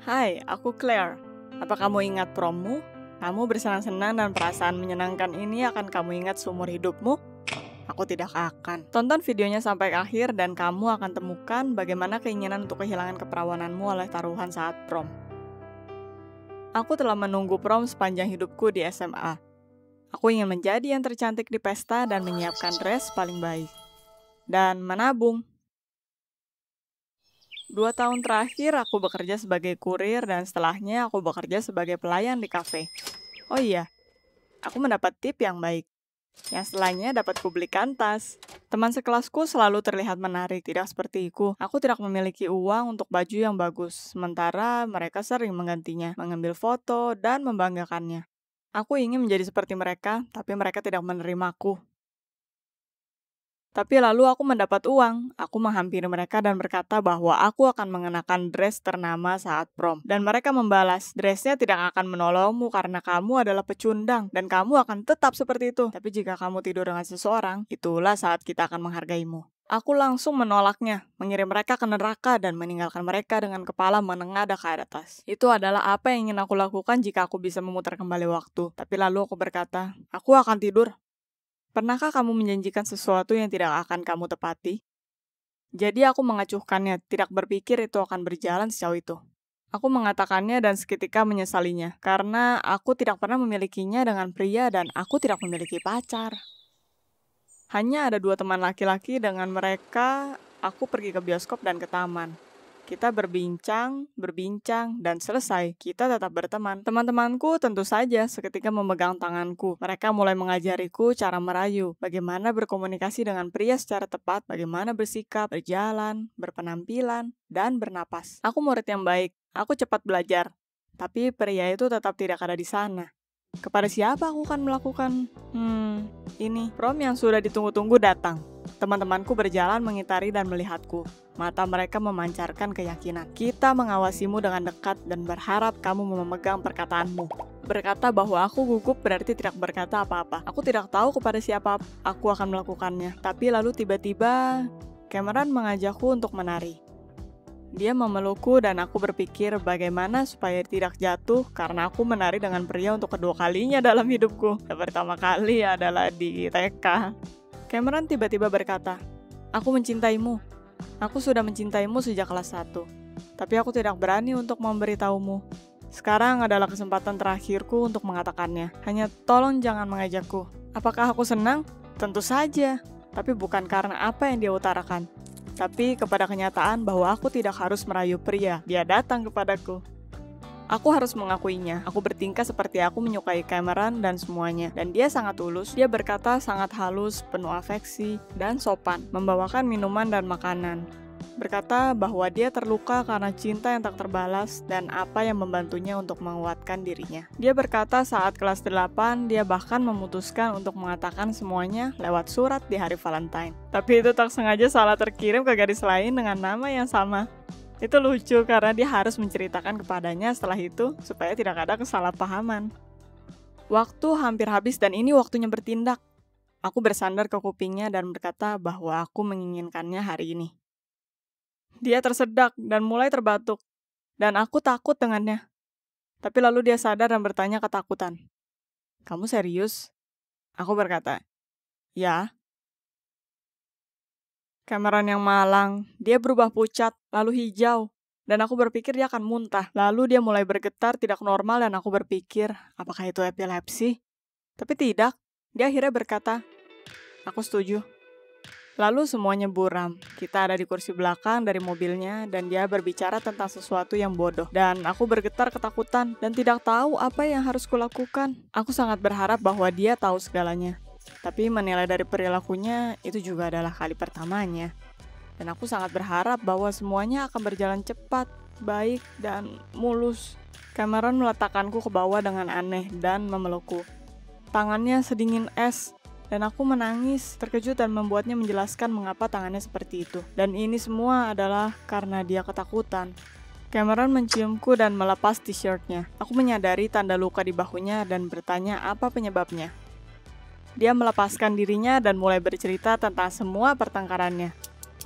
Hai, aku Claire. Apa kamu ingat prommu? Kamu bersenang-senang dan perasaan menyenangkan ini akan kamu ingat seumur hidupmu? Aku tidak akan. Tonton videonya sampai akhir dan kamu akan temukan bagaimana keinginan untuk kehilangan keperawananmu oleh taruhan saat prom. Aku telah menunggu prom sepanjang hidupku di SMA. Aku ingin menjadi yang tercantik di pesta dan menyiapkan dress paling baik. Dan menabung. 2 tahun terakhir aku bekerja sebagai kurir dan setelahnya aku bekerja sebagai pelayan di kafe. Oh iya, aku mendapat tip yang baik. Yang setelahnya dapat kubelikan tas. Teman sekelasku selalu terlihat menarik, tidak sepertiku. Aku tidak memiliki uang untuk baju yang bagus, sementara mereka sering menggantinya, mengambil foto, dan membanggakannya. Aku ingin menjadi seperti mereka, tapi mereka tidak menerimaku. Tapi lalu aku mendapat uang. Aku menghampiri mereka dan berkata bahwa aku akan mengenakan dress ternama saat prom. Dan mereka membalas, dressnya tidak akan menolongmu karena kamu adalah pecundang. Dan kamu akan tetap seperti itu. Tapi jika kamu tidur dengan seseorang, itulah saat kita akan menghargaimu. Aku langsung menolaknya, mengirim mereka ke neraka dan meninggalkan mereka dengan kepala menengadah ke atas. Itu adalah apa yang ingin aku lakukan jika aku bisa memutar kembali waktu. Tapi lalu aku berkata, aku akan tidur. Pernahkah kamu menjanjikan sesuatu yang tidak akan kamu tepati? Jadi aku mengacuhkannya, tidak berpikir itu akan berjalan sejauh itu. Aku mengatakannya dan seketika menyesalinya, karena aku tidak pernah memilikinya dengan pria dan aku tidak memiliki pacar. Hanya ada 2 teman laki-laki, dengan mereka aku pergi ke bioskop dan ke taman. Kita berbincang, dan selesai, kita tetap berteman. Teman-temanku tentu saja seketika memegang tanganku. Mereka mulai mengajariku cara merayu, bagaimana berkomunikasi dengan pria secara tepat, bagaimana bersikap, berjalan, berpenampilan, dan bernapas. Aku murid yang baik, aku cepat belajar. Tapi pria itu tetap tidak ada di sana. Kepada siapa aku akan melakukan? Ini, prom yang sudah ditunggu-tunggu datang. Teman-temanku berjalan mengitari dan melihatku. Mata mereka memancarkan keyakinan. Kita mengawasimu dengan dekat dan berharap kamu memegang perkataanmu. Berkata bahwa aku gugup berarti tidak berkata apa-apa. Aku tidak tahu kepada siapa aku akan melakukannya. Tapi lalu tiba-tiba, Cameron mengajakku untuk menari. Dia memelukku dan aku berpikir bagaimana supaya tidak jatuh karena aku menari dengan pria untuk kedua kalinya dalam hidupku. Yang pertama kali adalah di TK. Cameron tiba-tiba berkata, aku mencintaimu. Aku sudah mencintaimu sejak kelas 1. Tapi aku tidak berani untuk memberitahumu. Sekarang adalah kesempatan terakhirku untuk mengatakannya. Hanya tolong jangan mengajakku. Apakah aku senang? Tentu saja. Tapi bukan karena apa yang dia utarakan. Tapi kepada kenyataan bahwa aku tidak harus merayu pria. Dia datang kepadaku. Aku harus mengakuinya. Aku bertingkah seperti aku menyukai Cameron dan semuanya. Dan dia sangat tulus. Dia berkata sangat halus, penuh afeksi, dan sopan. Membawakan minuman dan makanan. Berkata bahwa dia terluka karena cinta yang tak terbalas dan apa yang membantunya untuk menguatkan dirinya. Dia berkata saat kelas 8, dia bahkan memutuskan untuk mengatakan semuanya lewat surat di hari Valentine. Tapi itu tak sengaja salah terkirim ke gadis lain dengan nama yang sama. Itu lucu karena dia harus menceritakan kepadanya setelah itu supaya tidak ada kesalahpahaman. Waktu hampir habis dan ini waktunya bertindak. Aku bersandar ke kupingnya dan berkata bahwa aku menginginkannya hari ini. Dia tersedak dan mulai terbatuk, dan aku takut dengannya. Tapi lalu dia sadar dan bertanya ketakutan. Kamu serius? Aku berkata, ya. Cameron yang malang, dia berubah pucat, lalu hijau, dan aku berpikir dia akan muntah. Lalu dia mulai bergetar tidak normal dan aku berpikir, apakah itu epilepsi? Tapi tidak, dia akhirnya berkata, aku setuju. Lalu semuanya buram. Kita ada di kursi belakang dari mobilnya dan dia berbicara tentang sesuatu yang bodoh. Dan aku bergetar ketakutan dan tidak tahu apa yang harus kulakukan. Aku sangat berharap bahwa dia tahu segalanya. Tapi menilai dari perilakunya itu juga adalah kali pertamanya. Dan aku sangat berharap bahwa semuanya akan berjalan cepat, baik, dan mulus. Cameron meletakkanku ke bawah dengan aneh dan memelukku. Tangannya sedingin es. Dan aku menangis, terkejut dan membuatnya menjelaskan mengapa tangannya seperti itu. Dan ini semua adalah karena dia ketakutan. Cameron menciumku dan melepas t-shirtnya. Aku menyadari tanda luka di bahunya dan bertanya apa penyebabnya. Dia melepaskan dirinya dan mulai bercerita tentang semua pertengkarannya.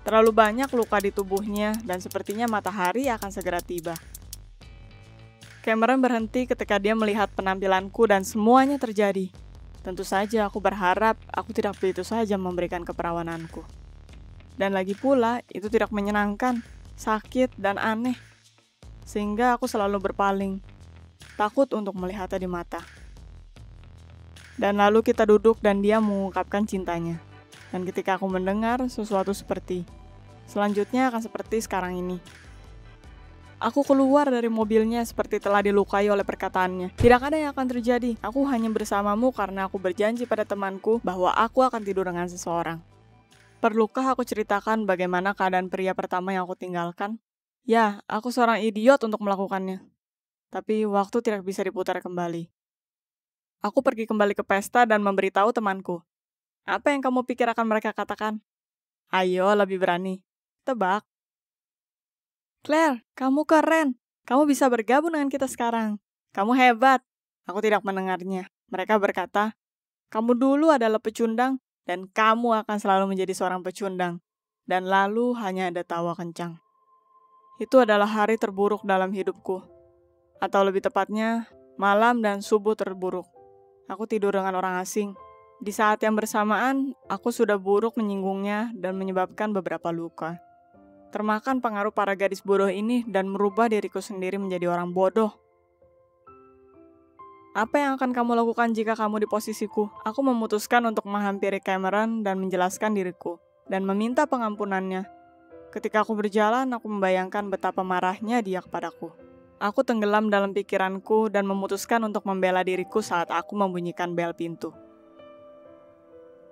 Terlalu banyak luka di tubuhnya dan sepertinya matahari akan segera tiba. Cameron berhenti ketika dia melihat penampilanku dan semuanya terjadi. Tentu saja aku berharap aku tidak begitu saja memberikan keperawananku. Dan lagi pula, itu tidak menyenangkan, sakit, dan aneh. Sehingga aku selalu berpaling, takut untuk melihatnya di mata. Dan lalu kita duduk dan dia mengungkapkan cintanya. Dan ketika aku mendengar sesuatu selanjutnya akan seperti sekarang ini. Aku keluar dari mobilnya seperti telah dilukai oleh perkataannya. Tidak ada yang akan terjadi. Aku hanya bersamamu karena aku berjanji pada temanku bahwa aku akan tidur dengan seseorang. Perlukah aku ceritakan bagaimana keadaan pria pertama yang aku tinggalkan? Ya, aku seorang idiot untuk melakukannya. Tapi waktu tidak bisa diputar kembali. Aku pergi kembali ke pesta dan memberitahu temanku. Apa yang kamu pikir akan mereka katakan? Ayo, lebih berani. Tebak. Claire, kamu keren. Kamu bisa bergabung dengan kita sekarang. Kamu hebat. Aku tidak mendengarnya. Mereka berkata, kamu dulu adalah pecundang, dan kamu akan selalu menjadi seorang pecundang. Dan lalu hanya ada tawa kencang. Itu adalah hari terburuk dalam hidupku. Atau lebih tepatnya, malam dan subuh terburuk. Aku tidur dengan orang asing. Di saat yang bersamaan, aku sudah buruk menyinggungnya dan menyebabkan beberapa luka. Termakan pengaruh para gadis bodoh ini dan merubah diriku sendiri menjadi orang bodoh. Apa yang akan kamu lakukan jika kamu di posisiku? Aku memutuskan untuk menghampiri Cameron dan menjelaskan diriku, dan meminta pengampunannya. Ketika aku berjalan, aku membayangkan betapa marahnya dia kepadaku. Aku tenggelam dalam pikiranku dan memutuskan untuk membela diriku saat aku membunyikan bel pintu.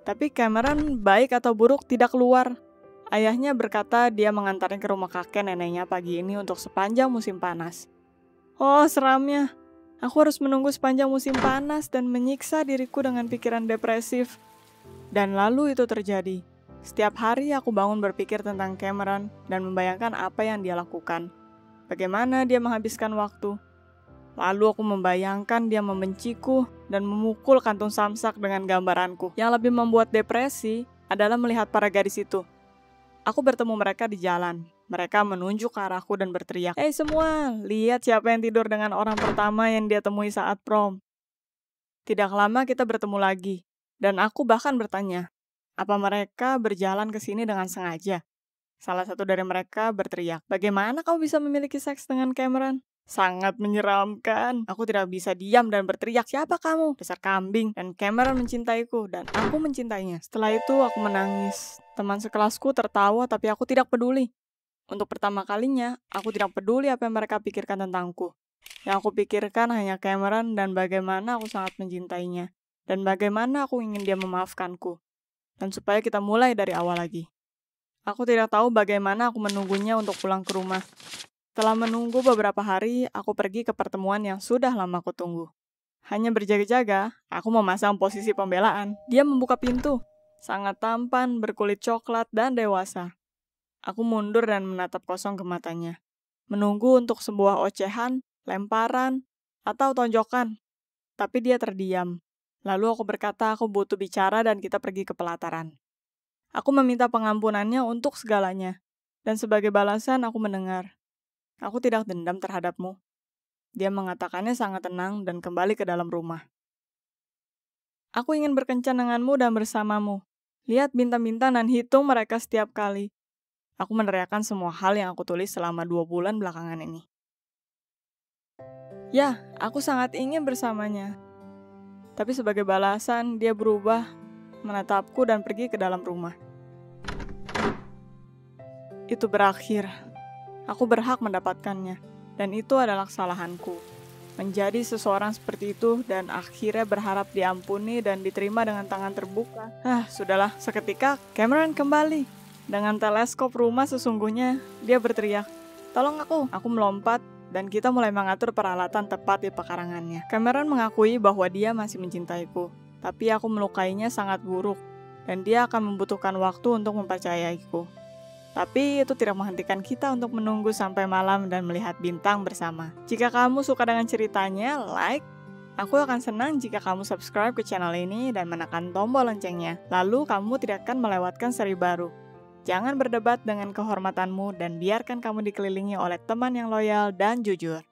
Tapi Cameron, baik atau buruk, tidak keluar. Ayahnya berkata dia mengantarnya ke rumah kakek neneknya pagi ini untuk sepanjang musim panas. Oh, seramnya. Aku harus menunggu sepanjang musim panas dan menyiksa diriku dengan pikiran depresif. Dan lalu itu terjadi. Setiap hari aku bangun berpikir tentang Cameron dan membayangkan apa yang dia lakukan. Bagaimana dia menghabiskan waktu. Lalu aku membayangkan dia membenciku dan memukul kantung samsak dengan gambaranku. Yang lebih membuat depresi adalah melihat para gadis itu. Aku bertemu mereka di jalan. Mereka menunjuk ke arahku dan berteriak, "Hei semua, lihat siapa yang tidur dengan orang pertama yang dia temui saat prom." Tidak lama kita bertemu lagi, dan aku bahkan bertanya, apa mereka berjalan ke sini dengan sengaja? Salah satu dari mereka berteriak, "Bagaimana kamu bisa memiliki seks dengan Cameron?" Sangat menyeramkan. Aku tidak bisa diam dan berteriak, "Siapa kamu? Dasar kambing." Dan Cameron mencintaiku, dan aku mencintainya. Setelah itu aku menangis. Teman sekelasku tertawa, tapi aku tidak peduli. Untuk pertama kalinya, aku tidak peduli apa yang mereka pikirkan tentangku. Yang aku pikirkan hanya Cameron dan bagaimana aku sangat mencintainya. Dan bagaimana aku ingin dia memaafkanku. Dan supaya kita mulai dari awal lagi. Aku tidak tahu bagaimana aku menunggunya untuk pulang ke rumah. Setelah menunggu beberapa hari, aku pergi ke pertemuan yang sudah lama aku tunggu. Hanya berjaga-jaga, aku memasang posisi pembelaan. Dia membuka pintu. Sangat tampan, berkulit coklat, dan dewasa. Aku mundur dan menatap kosong ke matanya. Menunggu untuk sebuah ocehan, lemparan, atau tonjokan. Tapi dia terdiam. Lalu aku berkata aku butuh bicara dan kita pergi ke pelataran. Aku meminta pengampunannya untuk segalanya. Dan sebagai balasan aku mendengar. Aku tidak dendam terhadapmu. Dia mengatakannya sangat tenang dan kembali ke dalam rumah. Aku ingin berkencan denganmu dan bersamamu. Lihat bintang-bintang dan hitung mereka setiap kali. Aku meneriakkan semua hal yang aku tulis selama 2 bulan belakangan ini. Ya, aku sangat ingin bersamanya. Tapi sebagai balasan, dia berubah, menatapku dan pergi ke dalam rumah. Itu berakhir. Aku berhak mendapatkannya. Dan itu adalah kesalahanku. Menjadi seseorang seperti itu dan akhirnya berharap diampuni dan diterima dengan tangan terbuka. Sudahlah, seketika Cameron kembali. Dengan teleskop rumah sesungguhnya, dia berteriak, "Tolong aku!" Aku melompat, dan kita mulai mengatur peralatan tepat di pekarangannya. Cameron mengakui bahwa dia masih mencintaiku, tapi aku melukainya sangat buruk, dan dia akan membutuhkan waktu untuk mempercayaiku. Tapi itu tidak menghentikan kita untuk menunggu sampai malam dan melihat bintang bersama. Jika kamu suka dengan ceritanya, like. Aku akan senang jika kamu subscribe ke channel ini dan menekan tombol loncengnya. Lalu kamu tidak akan melewatkan seri baru. Jangan berdebat dengan kehormatanmu dan biarkan kamu dikelilingi oleh teman yang loyal dan jujur.